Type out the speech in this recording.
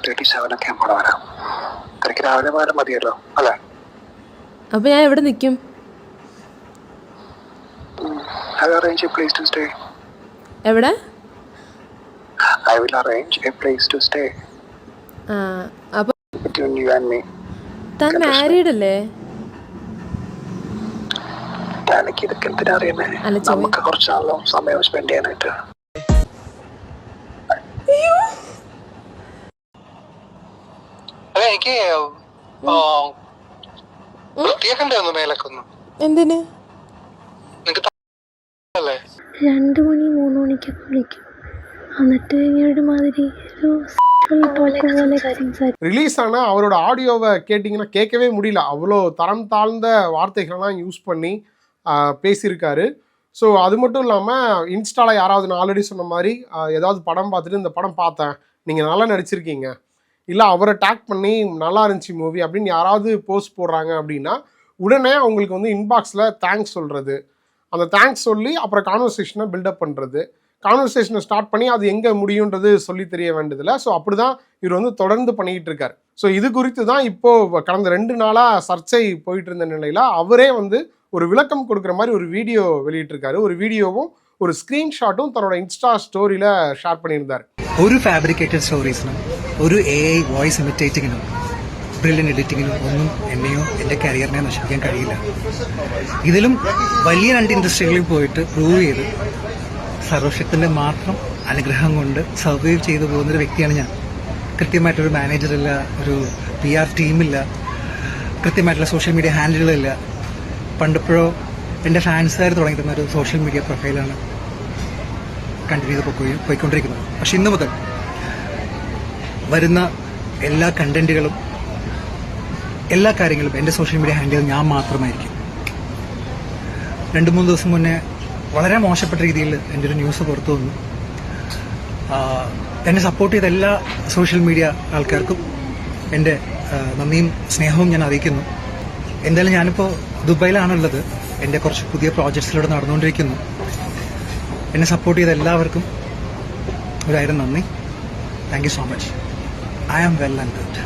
5:37 ഒക്കെ ആകുമ്പോൾ വരാം. തിരക്ക് രാവിലെ പോയാലും മതിയല്ലോ അല്ലേ? അപ്പൊ ഞാൻ എവിടെ നിൽക്കും? I will arrange a place to stay. എവിടെ? I will arrange a place to stay. അപ്പൊ Between you and me. താൻ മാരീഡ് അല്ലേ? എനിക്ക് ഇതൊക്കെ എന്തിനാ അറിയുന്നേ? നമുക്ക് കുറച്ച് നാളോ സമയം സ്പെൻഡ് ചെയ്യാനായിട്ട്. എനിക്ക് വൃത്തിയാക്കണ്ടായിരുന്നു മേലൊക്കൊന്ന്. എന്തിന്? 2 മണി 3 മണിക്കൊക്കെ വിളിക്കും. എന്നിട്ട് ഒരുമാതിരി ரிலீஸான அவரோட ஆடியோவை கேட்டிங்கன்னா கேட்கவே முடியல. அவ்வளோ தரம் தாழ்ந்த வார்த்தைகள்லாம் யூஸ் பண்ணி பேசியிருக்காரு. ஸோ அது மட்டும் இல்லாமல் இன்ஸ்டாவில் யாராவது நான் ஆல்ரெடி சொன்ன மாதிரி ஏதாவது படம் பார்த்துட்டு இந்த படம் பார்த்தேன், நீங்கள் நல்லா நடிச்சிருக்கீங்க, இல்லை அவரை டேக் பண்ணி நல்லா இருந்துச்சு மூவி அப்படின்னு யாராவது போஸ்ட் போடுறாங்க அப்படின்னா உடனே அவங்களுக்கு வந்து இன்பாக்ஸில் தேங்க்ஸ் சொல்கிறது, அந்த தேங்க்ஸ் சொல்லி அப்புறம் கான்வர்சேஷனை பில்டப் பண்ணுறது, கான்வர்சேஷனை ஸ்டார்ட் பண்ணி அது எங்கே முடியுன்றது சொல்லி தெரிய வேண்டியதில்லை. ஸோ அப்படி தான் இவர் வந்து தொடர்ந்து பண்ணிக்கிட்டு இருக்கார். ஸோ இது குறித்து தான் இப்போது கடந்த 2 நாளாக சர்ச்சை போயிட்டு இருந்த நிலையில் அவரே வந்து ஒரு விளக்கம் கொடுக்குற மாதிரி ஒரு வீடியோ வெளியிட்டிருக்காரு. ஒரு வீடியோவும் ஒரு ஸ்க்ரீன்ஷாட்டும் தன்னோட இன்ஸ்டா ஸ்டோரியில் ஷேர் பண்ணியிருந்தார். ഒരു ഫാബ്രിക്കേറ്റഡ് സ്റ്റോറീസിനും ഒരു AI വോയിസ് ഇമിറ്റേറ്റിങ്ങിനും ബ്രില്യൻ എഡിറ്റിങ്ങിനും ഒന്നും എന്നെയോ എൻ്റെ കരിയറിനെ നശിപ്പിക്കാൻ കഴിയില്ല. ഇതിലും വലിയ 2 ഇൻഡസ്ട്രികളിൽ പോയിട്ട് പ്രൂവ് ചെയ്ത് സർവശക്തിൻ്റെ മാത്രം അനുഗ്രഹം കൊണ്ട് സർവൈവ് ചെയ്തു പോകുന്നൊരു വ്യക്തിയാണ് ഞാൻ. കൃത്യമായിട്ടൊരു മാനേജറില്ല, ഒരു PR ടീമില്ല, കൃത്യമായിട്ടുള്ള സോഷ്യൽ മീഡിയ ഹാൻഡിലുകളില്ല. പണ്ടിപ്പോഴോ എൻ്റെ ഫാൻസുകാർ തുടങ്ങിയിരുന്ന ഒരു സോഷ്യൽ മീഡിയ പ്രൊഫൈലാണ് കണ്ടിന്യൂ ചെയ്ത് പോയിക്കൊണ്ടിരിക്കുന്നത്. പക്ഷെ ഇന്നു മുതൽ വരുന്ന എല്ലാ കണ്ടന്റുകളും എല്ലാ കാര്യങ്ങളും എൻ്റെ സോഷ്യൽ മീഡിയ ഹാൻഡിൽ ഞാൻ മാത്രമായിരിക്കും. 2-3 ദിവസം മുന്നേ വളരെ മോശപ്പെട്ട രീതിയിൽ എൻ്റെ ഒരു ന്യൂസ് പുറത്തു വന്നു. എന്നെ സപ്പോർട്ട് ചെയ്ത എല്ലാ സോഷ്യൽ മീഡിയ ആൾക്കാർക്കും എൻ്റെ നന്ദിയും സ്നേഹവും ഞാൻ അറിയിക്കുന്നു. എന്തായാലും ഞാനിപ്പോൾ ദുബായിലാണുള്ളത്. എൻ്റെ കുറച്ച് പുതിയ പ്രോജക്ട്സിലൂടെ നടന്നുകൊണ്ടിരിക്കുന്നു. എന്നെ സപ്പോർട്ട് ചെയ്ത എല്ലാവർക്കും 1000 നന്ദി. Thank you so much. I am well and good.